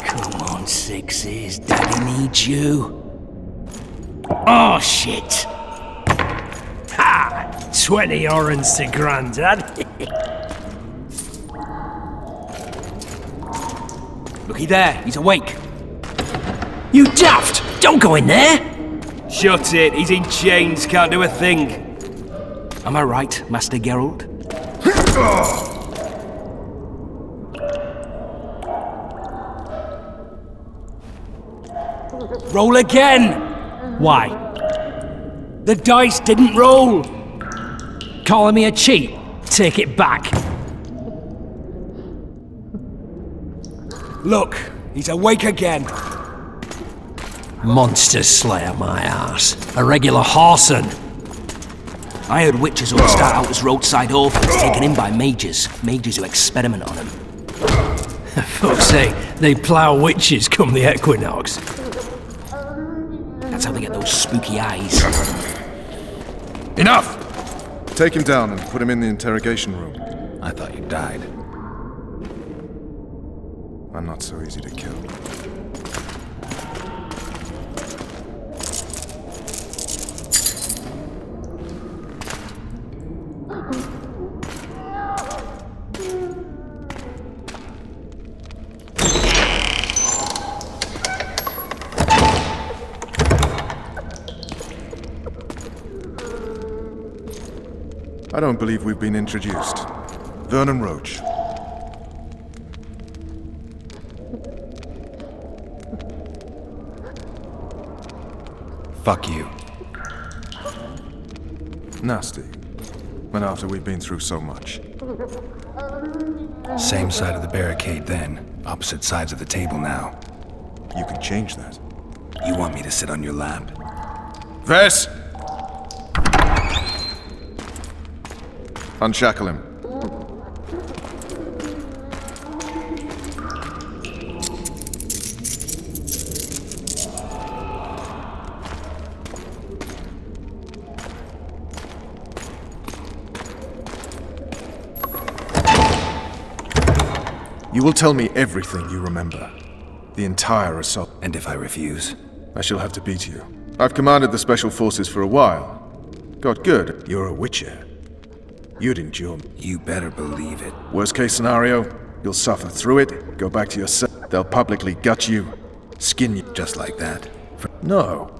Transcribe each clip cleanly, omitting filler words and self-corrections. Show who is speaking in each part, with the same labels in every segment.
Speaker 1: Come on, Sixes. Daddy needs you. Oh, shit. Ha! 20 orens to Grandad. Looky there, he's awake. You daft! Don't go in there!
Speaker 2: Shut it, he's in chains, can't do a thing.
Speaker 1: Am I right, Master Geralt? Roll again! Why? The dice didn't roll! Calling me a cheat? Take it back.
Speaker 2: Look, he's awake again.
Speaker 1: Monster Slayer, my ass. A regular horson. I heard witches all start out as roadside orphans taken in by mages. Mages who experiment on them. Fuck's sake, they plough witches come the equinox. That's how they get those spooky eyes.
Speaker 3: Enough! Take him down and put him in the interrogation room.
Speaker 4: I thought you died.
Speaker 3: I'm not so easy to kill. I don't believe we've been introduced. Vernon Roach.
Speaker 4: Fuck you.
Speaker 3: Nasty. When after we've been through so much.
Speaker 4: Same side of the barricade then. Opposite sides of the table now.
Speaker 3: You can change that.
Speaker 4: You want me to sit on your lap?
Speaker 3: Vess! Unshackle him. You will tell me everything you remember. The entire assault.
Speaker 4: And if I refuse?
Speaker 3: I shall have to beat you. I've commanded the Special Forces for a while. Got good. You're a witcher. You'd endure.
Speaker 4: You better believe it.
Speaker 3: Worst case scenario, you'll suffer through it, go back to your cell. They'll publicly gut you, skin you.
Speaker 4: Just like that?
Speaker 3: No.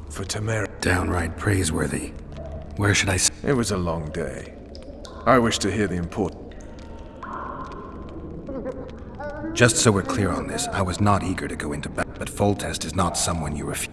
Speaker 3: For Tamara.
Speaker 4: Downright praiseworthy. Where should I s-
Speaker 3: It was a long day. I wish to hear the important.
Speaker 4: Just so we're clear on this, I was not eager to go into battle, but Foltest is not someone you refuse.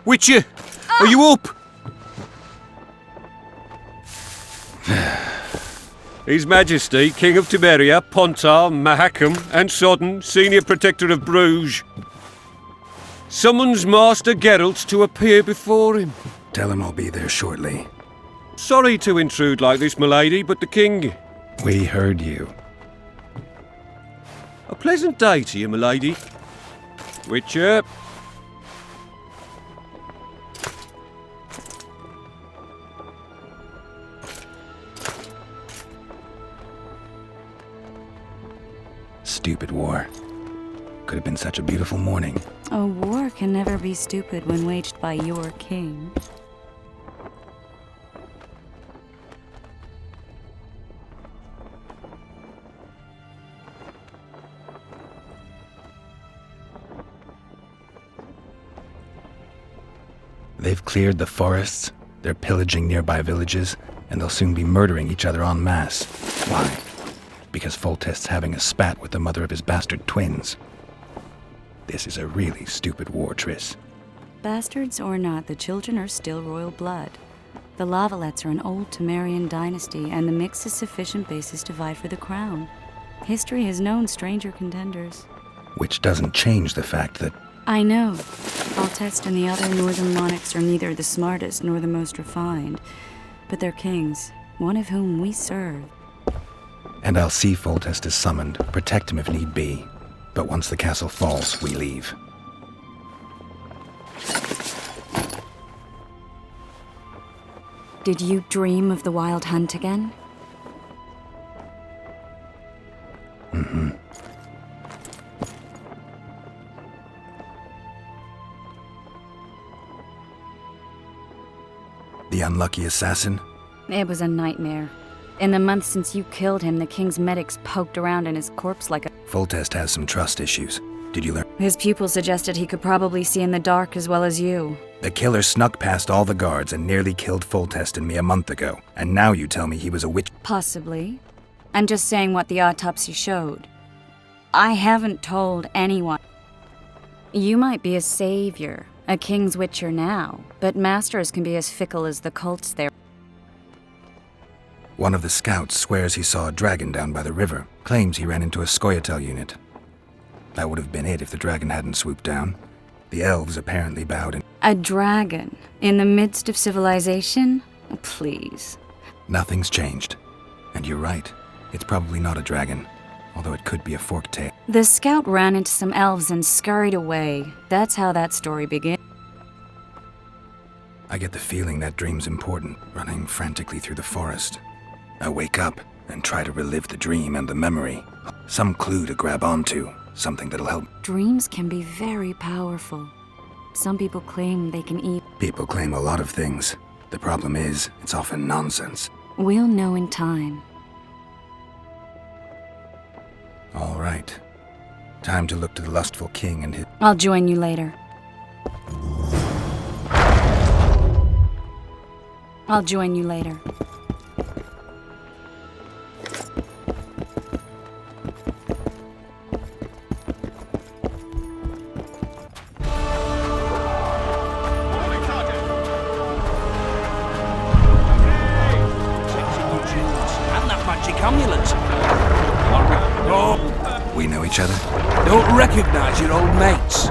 Speaker 2: Witcher, are you up? His Majesty, King of Temeria, Pontar, Mahakam, and Sodden, Senior Protector of Bruges, summons Master Geralt to appear before him.
Speaker 4: Tell him I'll be there shortly.
Speaker 2: Sorry to intrude like this, milady, but the King...
Speaker 4: We heard you.
Speaker 2: A pleasant day to you, milady. Witcher.
Speaker 4: stupid war. Could have been such a beautiful morning.
Speaker 5: A war can never be stupid when waged by your king.
Speaker 4: They've cleared the forests, they're pillaging nearby villages, and they'll soon be murdering each other en masse. Why? Because Foltest's having a spat with the mother of his bastard twins. This is a really stupid war, Triss.
Speaker 5: Bastards or not, the children are still royal blood. The Lavalettes are an old Temerian dynasty, and the mix is sufficient basis to vie for the crown. History has known stranger contenders.
Speaker 4: Which doesn't change the fact that...
Speaker 5: I know. Foltest and the other northern monarchs are neither the smartest nor the most refined, but they're kings, one of whom we serve.
Speaker 4: And I'll see Foltest is summoned, protect him if need be. But once the castle falls, we leave.
Speaker 5: Did you dream of the Wild Hunt again?
Speaker 4: Mm-hmm. The unlucky assassin?
Speaker 5: It was a nightmare. In the months since you killed him, the king's medics poked around in his corpse like a...
Speaker 4: Foltest has some trust issues. Did you learn?
Speaker 5: His pupils suggested he could probably see in the dark as well as you.
Speaker 4: The killer snuck past all the guards and nearly killed Foltest and me a month ago. And now you tell me he was a witch?
Speaker 5: Possibly. I'm just saying what the autopsy showed. I haven't told anyone. You might be a savior, a king's witcher now, but masters can be as fickle as the cults there.
Speaker 4: One of the scouts swears he saw a dragon down by the river, claims he ran into a Scoia'tael unit. That would have been it if the dragon hadn't swooped down. The elves apparently bowed in.
Speaker 5: A dragon? In the midst of civilization? Please.
Speaker 4: Nothing's changed. And you're right, it's probably not a dragon, although it could be a forked tail.
Speaker 5: The scout ran into some elves and scurried away. That's how that story begins.
Speaker 4: I get the feeling that dream's important, running frantically through the forest. I wake up and try to relive the dream and the memory. Some clue to grab onto, something that'll help.
Speaker 5: Dreams can be very powerful. Some people claim they can eat.
Speaker 4: People claim a lot of things. The problem is, it's often nonsense.
Speaker 5: We'll know in time.
Speaker 4: All right. Time to look to the lustful king and his...
Speaker 5: I'll join you later. I'll join you later.
Speaker 4: We know each other?
Speaker 1: Don't recognize your old mates.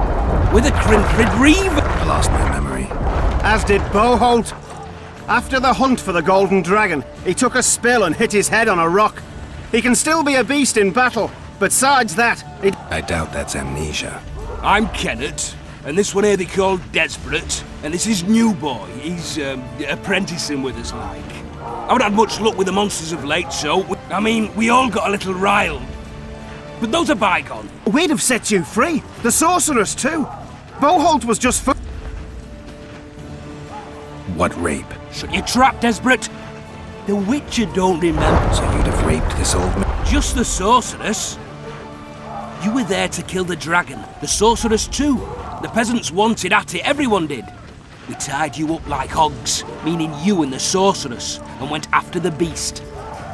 Speaker 1: We're the Crimfrid Reeve.
Speaker 4: I lost my memory.
Speaker 6: As did Boholt. After the hunt for the Golden Dragon, he took a spill and hit his head on a rock. He can still be a beast in battle, but besides that,
Speaker 4: I doubt that's amnesia.
Speaker 1: I'm Kenneth, and this one here they call Desperate, and this is New Boy. He's apprenticing with us, like. I haven't had much luck with the monsters of late, so... I mean, we all got a little riled. But those are bygone.
Speaker 6: we'd have set you free. The sorceress too. Boholt was just
Speaker 4: What rape?
Speaker 1: Shut your trap, Desperate. The Witcher don't remember.
Speaker 4: So you'd have raped this old man?
Speaker 1: Just the sorceress. You were there to kill the dragon. The sorceress too. The peasants wanted at it, everyone did. We tied you up like hogs, meaning you and the sorceress, and went after the beast.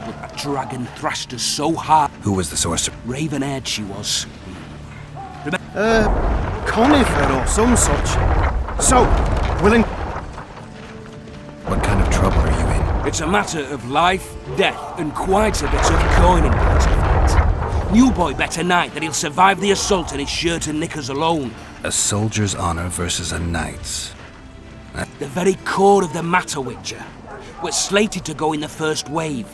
Speaker 1: But that dragon thrashed us so hard.
Speaker 4: Who was the sorcerer?
Speaker 1: Raven-haired she was.
Speaker 6: conifer or some such. So, willing...
Speaker 4: What kind of trouble are you in?
Speaker 1: It's a matter of life, death, and quite a bit of coin in it. New Boy bet tonight that he'll survive the assault in his shirt and knickers alone.
Speaker 4: A soldier's honor versus a knight's.
Speaker 1: The very core of the matter, Witcher. We're slated to go in the first wave,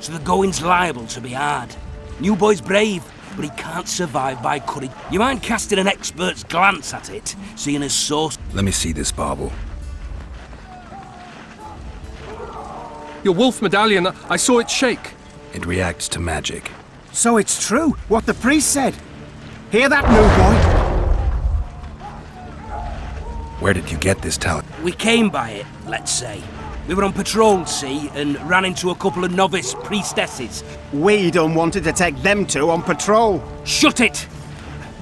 Speaker 1: so the going's liable to be hard. New Boy's brave, but he can't survive by cutting. You mind casting an expert's glance at it, seeing as source...
Speaker 4: Let me see this bauble.
Speaker 7: Your wolf medallion, I saw it shake.
Speaker 4: It reacts to magic.
Speaker 6: So it's true, what the priest said. Hear that, new boy?
Speaker 4: Where did you get this talent?
Speaker 1: We came by it, let's say. We were on patrol, see, and ran into a couple of novice priestesses.
Speaker 6: We done wanted to take them two on patrol.
Speaker 1: Shut it!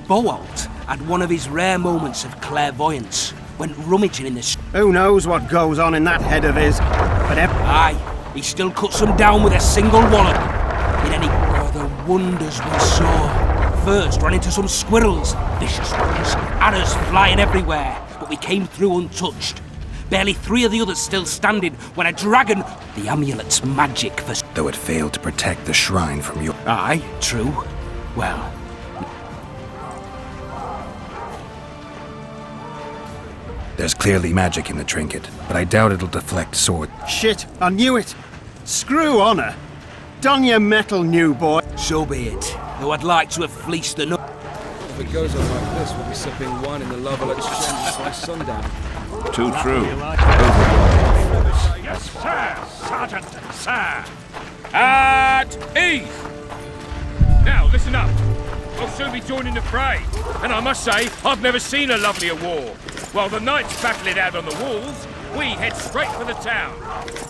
Speaker 1: Boalt had one of his rare moments of clairvoyance. Went rummaging in the
Speaker 6: Who knows what goes on in that head of his? But
Speaker 1: Aye, he still cuts them down with a single wallop. In any the wonders we saw. First ran into some squirrels, vicious ones, arrows flying everywhere, but we came through untouched. Barely 3 of the others still standing when a dragon... The amulet's magic for...
Speaker 4: Though it failed to protect the shrine from you.
Speaker 1: Aye, true. Well...
Speaker 4: There's clearly magic in the trinket, but I doubt it'll deflect sword.
Speaker 6: shit, I knew it. Screw honor. Don your metal, new boy.
Speaker 1: So be it. Though I'd like to have fleeced the...
Speaker 7: If it goes on like this, we'll be sipping wine in the Lovell Exchange by sundown.
Speaker 8: Too true.
Speaker 2: Yes, sir, Sergeant, sir. At ease. Now, listen up. I'll soon be joining the fray, and I must say, I've never seen a lovelier war. While the knights battle it out on the walls, we head straight for the town.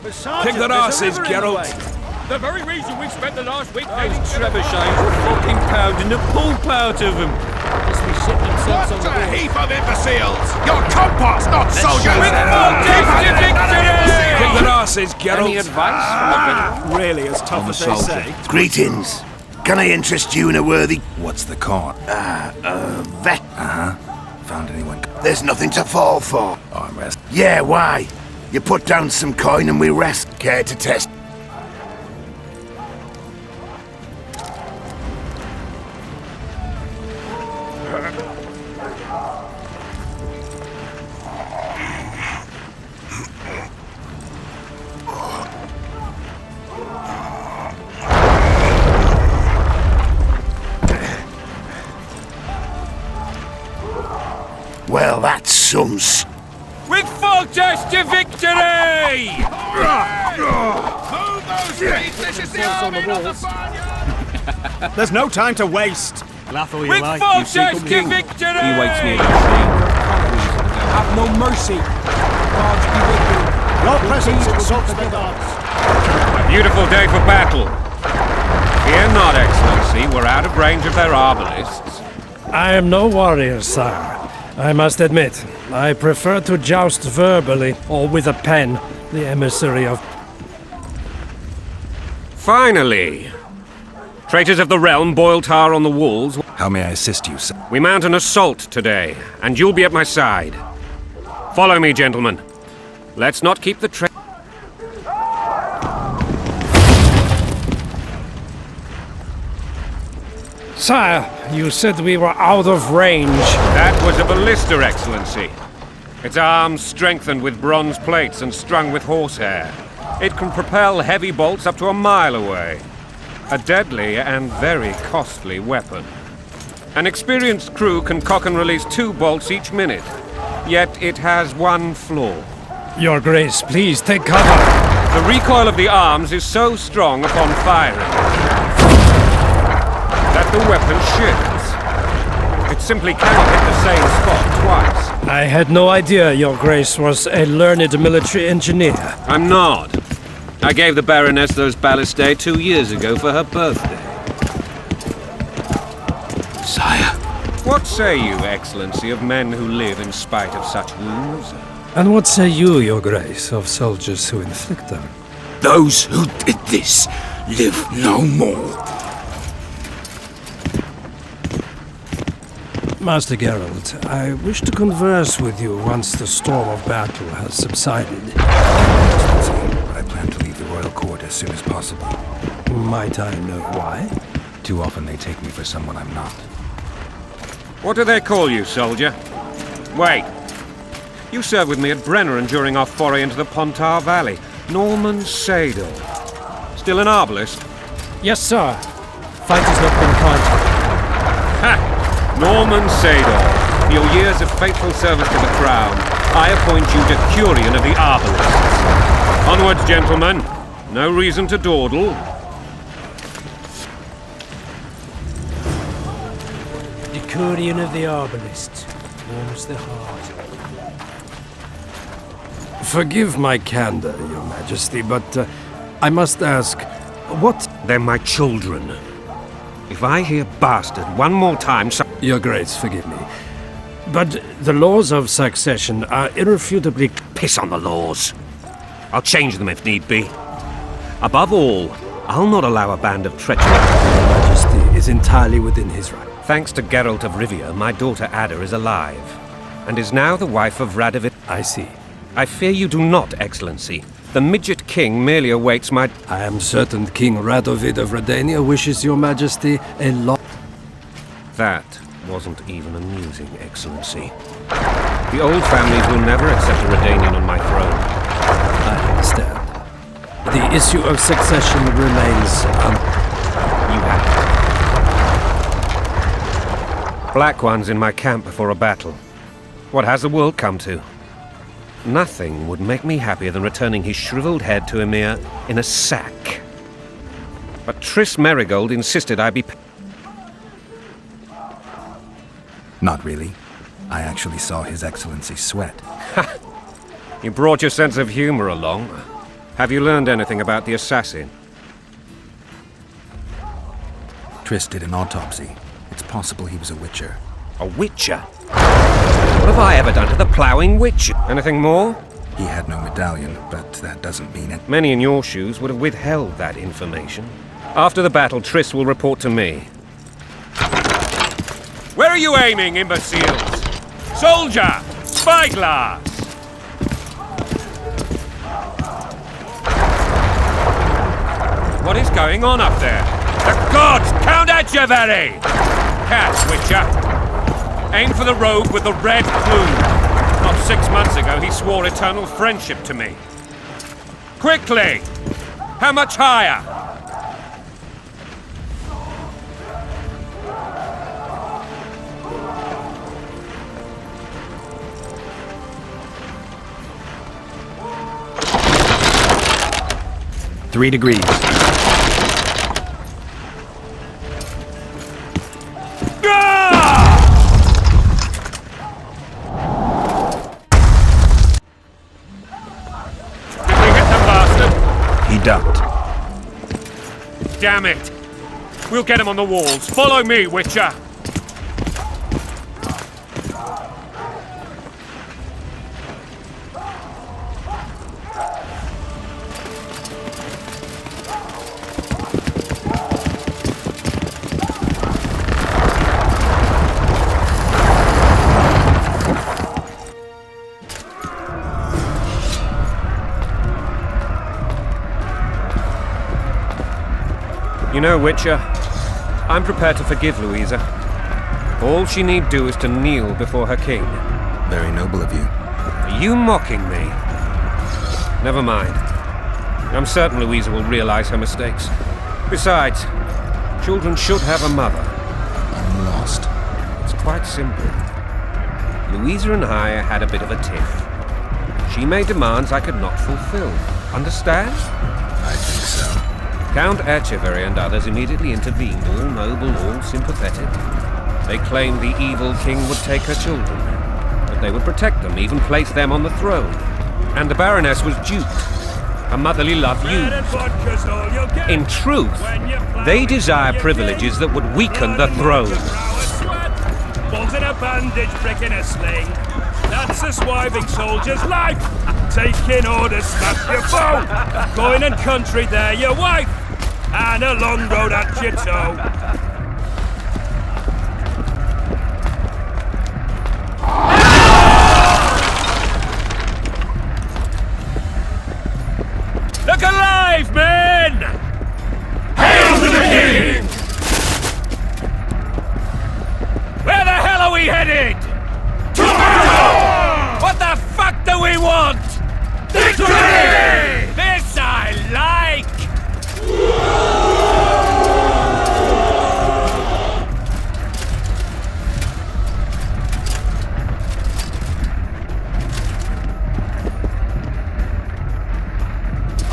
Speaker 7: But Sergeant,
Speaker 2: Kick their
Speaker 7: there's a
Speaker 2: asses,
Speaker 7: river in the
Speaker 2: Geralt.
Speaker 7: way.
Speaker 2: The very reason we spent the last week getting trebuchets fucking pounding the pulp out of them.
Speaker 7: Must be shitting themselves on the wall.
Speaker 8: heap of imbeciles! You're compost, not soldiers!
Speaker 2: Kick their asses, Geralt.
Speaker 7: Any advice from a veteran?
Speaker 6: Really as tough as they say.
Speaker 9: Greetings. Can I interest you in a worthy
Speaker 4: What's the cause?
Speaker 9: vet?
Speaker 4: Found anyone?
Speaker 9: There's nothing to fall for.
Speaker 4: Armrest.
Speaker 9: Yeah, why? You put down some coin and we rest. Care to test? Well, that's some
Speaker 2: With full test to victory!
Speaker 8: Move those feet! This is the army, not the barnyard!
Speaker 6: There's no time to waste.
Speaker 7: Laugh all you
Speaker 2: With
Speaker 7: like.
Speaker 2: full
Speaker 7: You
Speaker 2: test
Speaker 7: see,
Speaker 2: to
Speaker 7: King.
Speaker 2: victory!
Speaker 7: He waits near the
Speaker 1: Have no mercy. Gods be with you.
Speaker 6: Your presence insults the gods.
Speaker 2: A beautiful day for battle. Fear not, Excellency, we're out of range of their arbalists.
Speaker 10: I am no warrior, sire. I must admit, I prefer to joust verbally or with a pen, the emissary of...
Speaker 2: Finally! Traitors of the realm boil tar on the walls.
Speaker 4: How may I assist you, sir?
Speaker 2: We mount an assault today, and you'll be at my side. Follow me, gentlemen. Let's not keep the
Speaker 10: Sire, you said we were out of range.
Speaker 2: That was a ballista, Excellency. Its arms strengthened with bronze plates and strung with horsehair. It can propel heavy bolts up to a mile away. A deadly and very costly weapon. An experienced crew can cock and release 2 bolts each minute. Yet it has one flaw.
Speaker 10: Your Grace, please take cover.
Speaker 2: The recoil of the arms is so strong upon firing that the weapon shifts. It simply cannot hit the same spot twice.
Speaker 10: I had no idea Your Grace was a learned military engineer.
Speaker 2: I'm not. I gave the Baroness those ballistae 2 years ago for her birthday.
Speaker 4: Sire.
Speaker 2: What say you, Excellency, of men who live in spite of such wounds?
Speaker 10: And what say you, Your Grace, of soldiers who inflict them?
Speaker 9: Those who did this live no more.
Speaker 10: Master Geralt, I wish to converse with you once the storm of battle has subsided.
Speaker 4: But I plan to leave the royal court as soon as possible.
Speaker 10: Might I know why?
Speaker 4: Too often they take me for someone I'm not.
Speaker 2: What do they call you, soldier? Wait. You served with me at Brenneran during our foray into the Pontar Valley. Norman Sadel. Still an arbalist?
Speaker 10: Yes, sir. Fight has not been kind.
Speaker 2: Ha! Norman Sador, for your years of faithful service to the crown, I appoint you Decurion of the Arbalists. Onwards, gentlemen. No reason to dawdle.
Speaker 10: Epicurean of the Arbalists. Warms the heart. Forgive my candor, Your Majesty, but I must ask, what...
Speaker 2: They're my children. If I hear bastard one more time,
Speaker 10: Your Grace, forgive me. But the laws of succession are irrefutably...
Speaker 2: Piss on the laws. I'll change them if need be. Above all, I'll not allow a band of treacherous...
Speaker 10: Your Majesty is entirely within his right.
Speaker 2: Thanks to Geralt of Rivia, my daughter Ada is alive, and is now the wife of Radovid.
Speaker 10: I see.
Speaker 2: I fear you do not, Excellency. The midget king merely awaits my...
Speaker 10: I am certain King Radovid of Redania wishes Your Majesty a long...
Speaker 2: That wasn't even amusing, Excellency. The old families will never accept a Redanian on my throne.
Speaker 10: I understand. The issue of succession remains
Speaker 2: You have it. Black ones in my camp before a battle. What has the world come to? Nothing would make me happier than returning his shriveled head to Emir in a sack. But Triss Merigold insisted I be...
Speaker 4: Not really. I actually saw His Excellency sweat.
Speaker 2: You brought your sense of humor along. Have you learned anything about the assassin?
Speaker 4: Triss did an autopsy. It's possible he was a witcher.
Speaker 2: A witcher? What have I ever done to the ploughing witcher? Anything more?
Speaker 4: He had no medallion, but that doesn't mean it.
Speaker 2: Many in your shoes would have withheld that information. After the battle, Triss will report to me. Where are you aiming, imbeciles? Soldier! Spyglass! What is going on up there? The gods! Count Etcheverry! Catch, Witcher! Aim for the rogue with the red plume. Not 6 months ago, he swore eternal friendship to me. Quickly! How much higher?
Speaker 4: Three degrees. Ducked.
Speaker 2: Damn it! We'll get him on the walls. Follow me, Witcher! You know, Witcher, I'm prepared to forgive Louisa. All she need do is to kneel before her king.
Speaker 4: Very noble of you.
Speaker 2: Are you mocking me? Never mind. I'm certain Louisa will realize her mistakes. Besides, children should have a mother.
Speaker 4: I'm lost.
Speaker 2: It's quite simple. Louisa and I had a bit of a tiff. She made demands I could not fulfill. Understand?
Speaker 4: I think so.
Speaker 2: Count Etcheverry and others immediately intervened, all noble, all sympathetic. They claimed the evil king would take her children, but they would protect them, even place them on the throne. And the Baroness was duped. Her motherly love used. In truth, they desire privileges that would weaken the throne.
Speaker 11: Balls in a bandage, brick in a sling. That's a swiving soldier's life. Taking orders, smash your foe. Going and country, there your wife. And a long road at your toe.
Speaker 2: Look alive, men! Hail to the king! Where the hell are we headed? To battle! What the fuck do we want? Victory! This I like!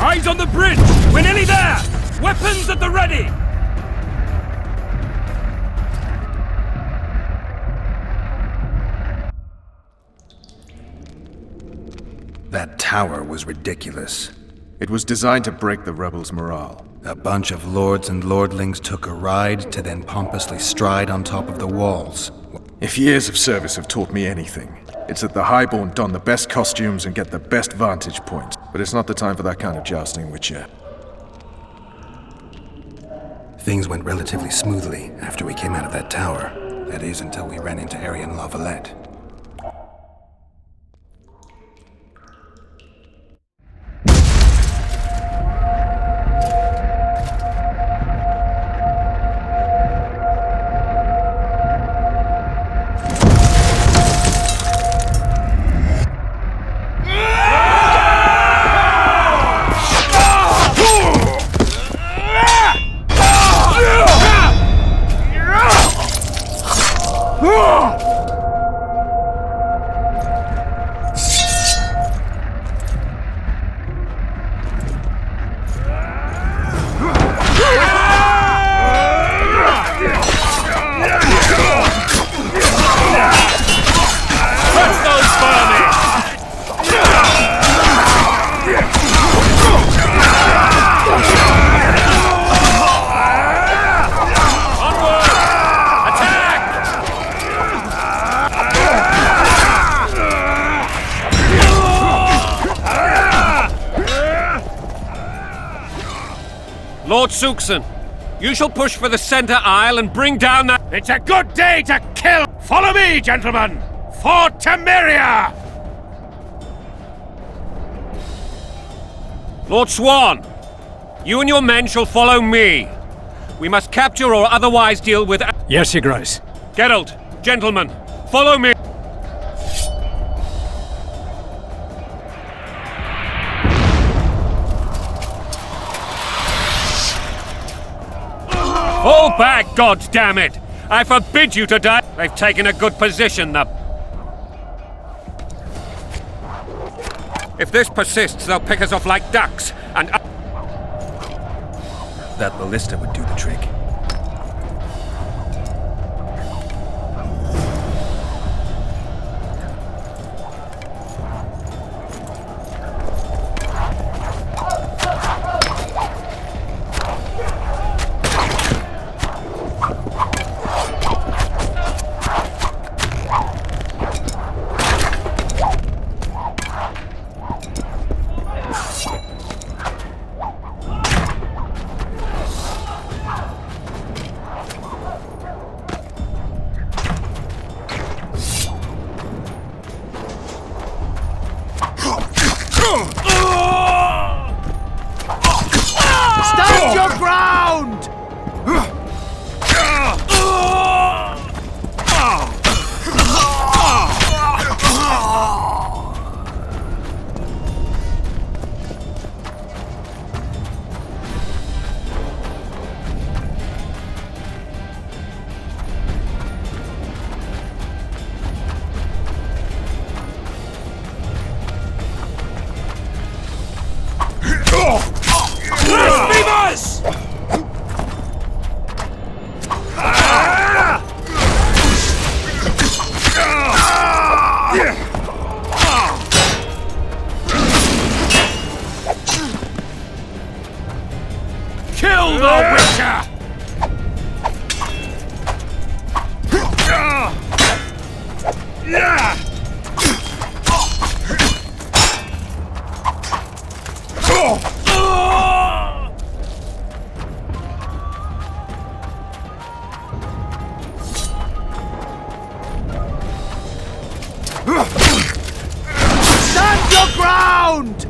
Speaker 11: Eyes on the bridge! We're nearly there! Weapons at the ready!
Speaker 4: That tower was ridiculous.
Speaker 3: It was designed to break the rebels' morale.
Speaker 4: A bunch of lords and lordlings took a ride to then pompously stride on top of the walls.
Speaker 3: If years of service have taught me anything, it's that the Highborn don the best costumes and get the best vantage points. But it's not the time for that kind of jousting, Witcher.
Speaker 4: Things went relatively smoothly after we came out of that tower. That is, until we ran into Arian Lavalette.
Speaker 2: Lord Suxon, you shall push for the center aisle and bring down that...
Speaker 11: It's a good day to kill! Follow me, gentlemen! For Temeria!
Speaker 2: Lord Swan, you and your men shall follow me. We must capture or otherwise deal with...
Speaker 10: Yes, Your Grace.
Speaker 2: Geralt, gentlemen, follow me. Fall back, goddammit! I forbid you to die! They've taken a good position, If this persists, they'll pick us off like ducks, and...
Speaker 4: That ballista would do the trick.
Speaker 6: Stand your ground!
Speaker 11: Kill the Witcher!
Speaker 6: Stand your ground!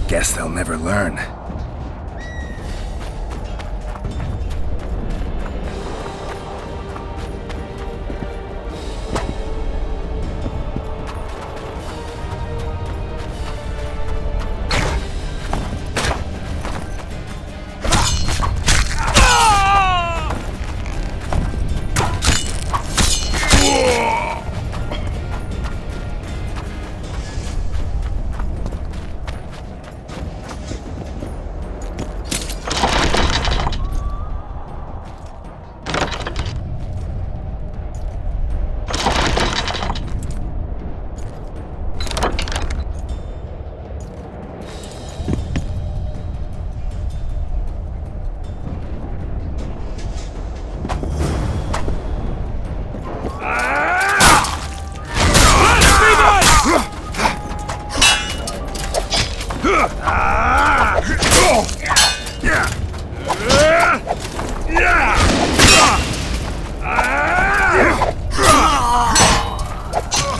Speaker 4: Guess they'll never learn.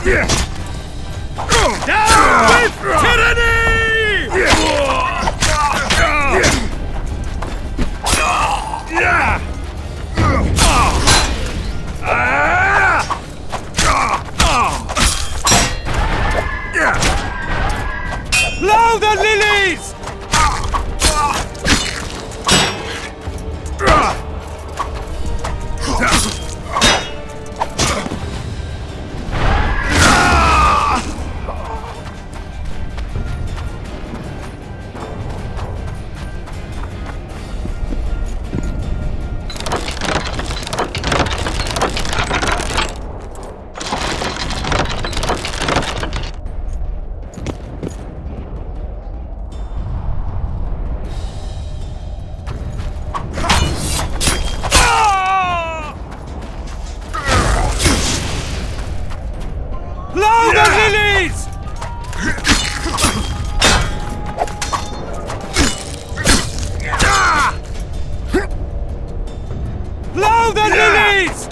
Speaker 11: Down with tyranny! Blow the lilies! Blow the lilies! Blow the lilies!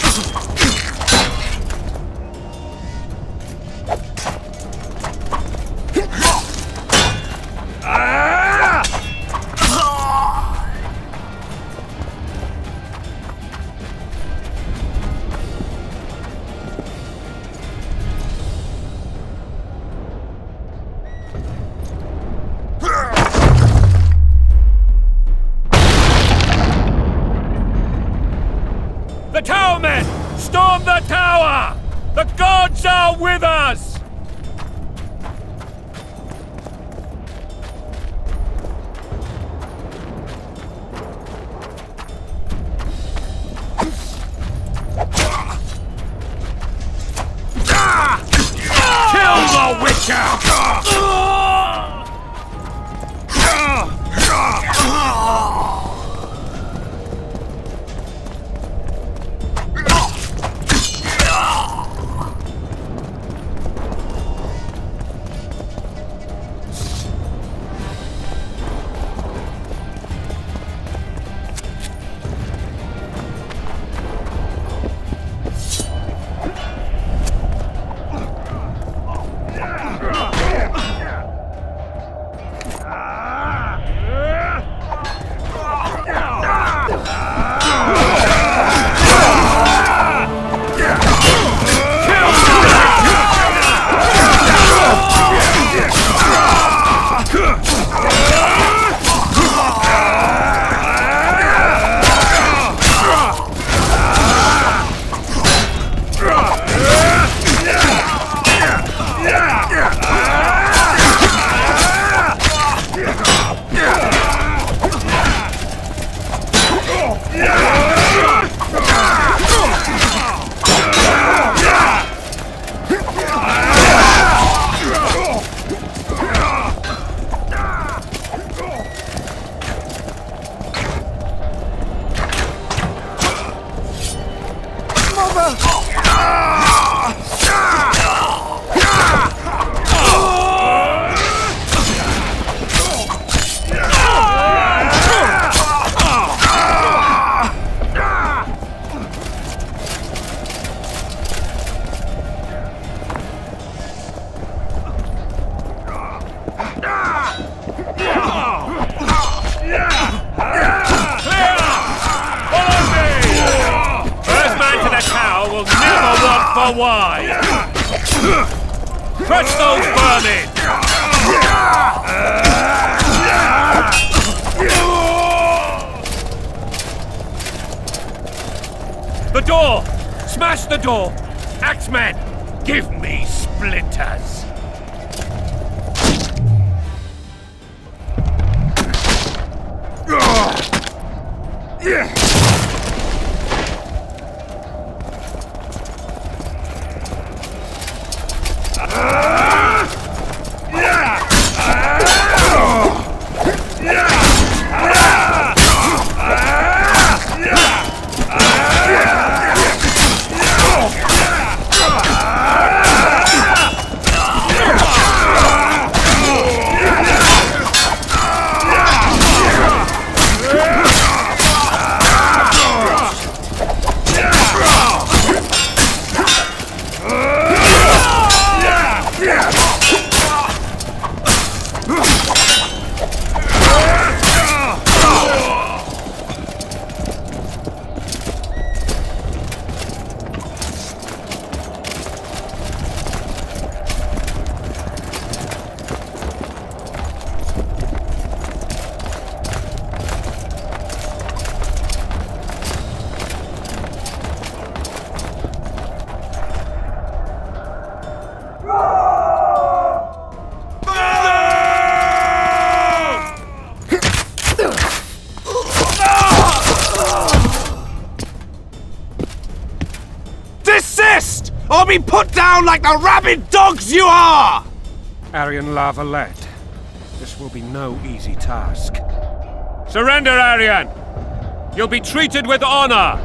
Speaker 11: The tower men! Storm the tower! The gods are with us! Kill the Witcher! Why? Crush those vermin! The door! Smash the door! Axemen, give me splinters!
Speaker 12: Desist, or be put down like the rabid dogs you are!
Speaker 2: Arian La Valette, this will be no easy task. Surrender, Arian! You'll be treated with honor!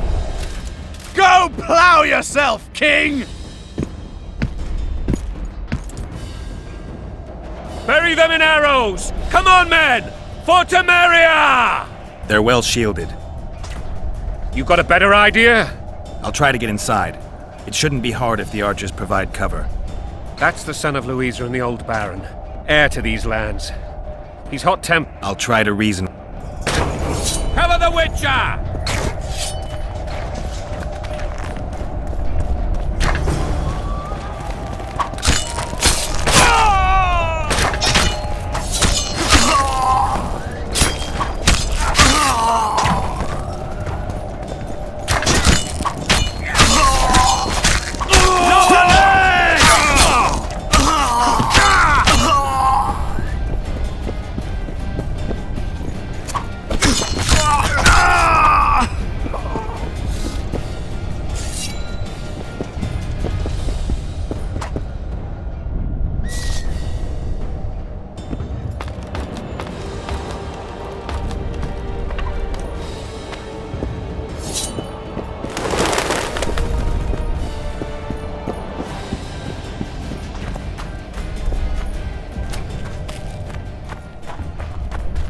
Speaker 12: Go plough yourself, king!
Speaker 2: Bury them in arrows! Come on, men! For Temeria!
Speaker 4: They're well shielded.
Speaker 2: You got a better idea?
Speaker 4: I'll try to get inside. It shouldn't be hard if the archers provide cover.
Speaker 2: That's the son of Louisa and the old Baron, heir to these lands. He's hot-tempered.
Speaker 4: I'll try to reason.
Speaker 2: Cover the Witcher!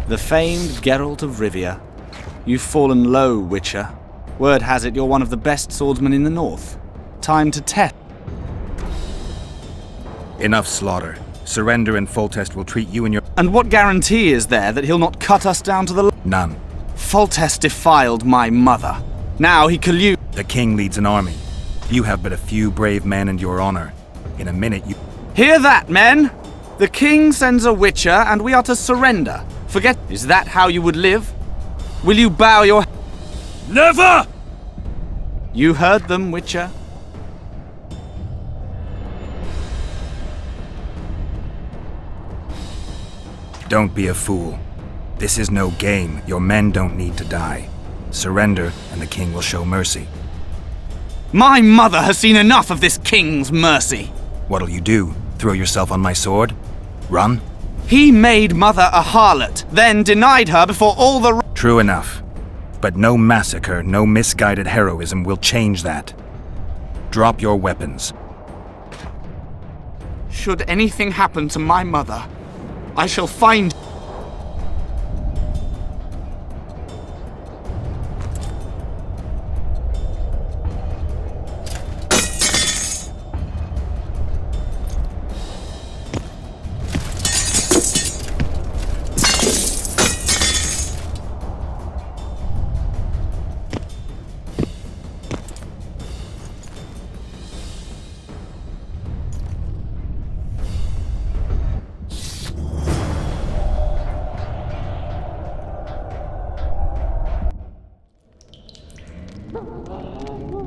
Speaker 12: The famed Geralt of Rivia. You've fallen low, Witcher. Word has it you're one of the best swordsmen in the north. Time to test.
Speaker 4: Enough slaughter. Surrender and Foltest will treat you and your...
Speaker 12: And what guarantee is there that he'll not cut us down to the...
Speaker 4: None.
Speaker 12: Foltest defiled my mother. Now he colludes...
Speaker 4: The king leads an army. You have but a few brave men and your honor. In a minute you...
Speaker 12: Hear that, men! The king sends a Witcher and we are to surrender. Forget... Is that how you would live? Will you bow your...
Speaker 11: Never!
Speaker 12: You heard them, Witcher.
Speaker 4: Don't be a fool. This is no game. Your men don't need to die. Surrender, and the king will show mercy.
Speaker 12: My mother has seen enough of this king's mercy.
Speaker 4: What'll you do? Throw yourself on my sword? Run?
Speaker 12: He made mother a harlot, then denied her before all the...
Speaker 4: True enough. But no massacre, no misguided heroism will change that. Drop your weapons.
Speaker 12: Should anything happen to my mother, I shall find...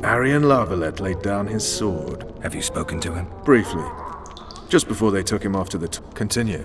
Speaker 3: Arian La Valette laid down his sword.
Speaker 4: Have you spoken to him?
Speaker 3: Briefly. Just before they took him off to the... Continue.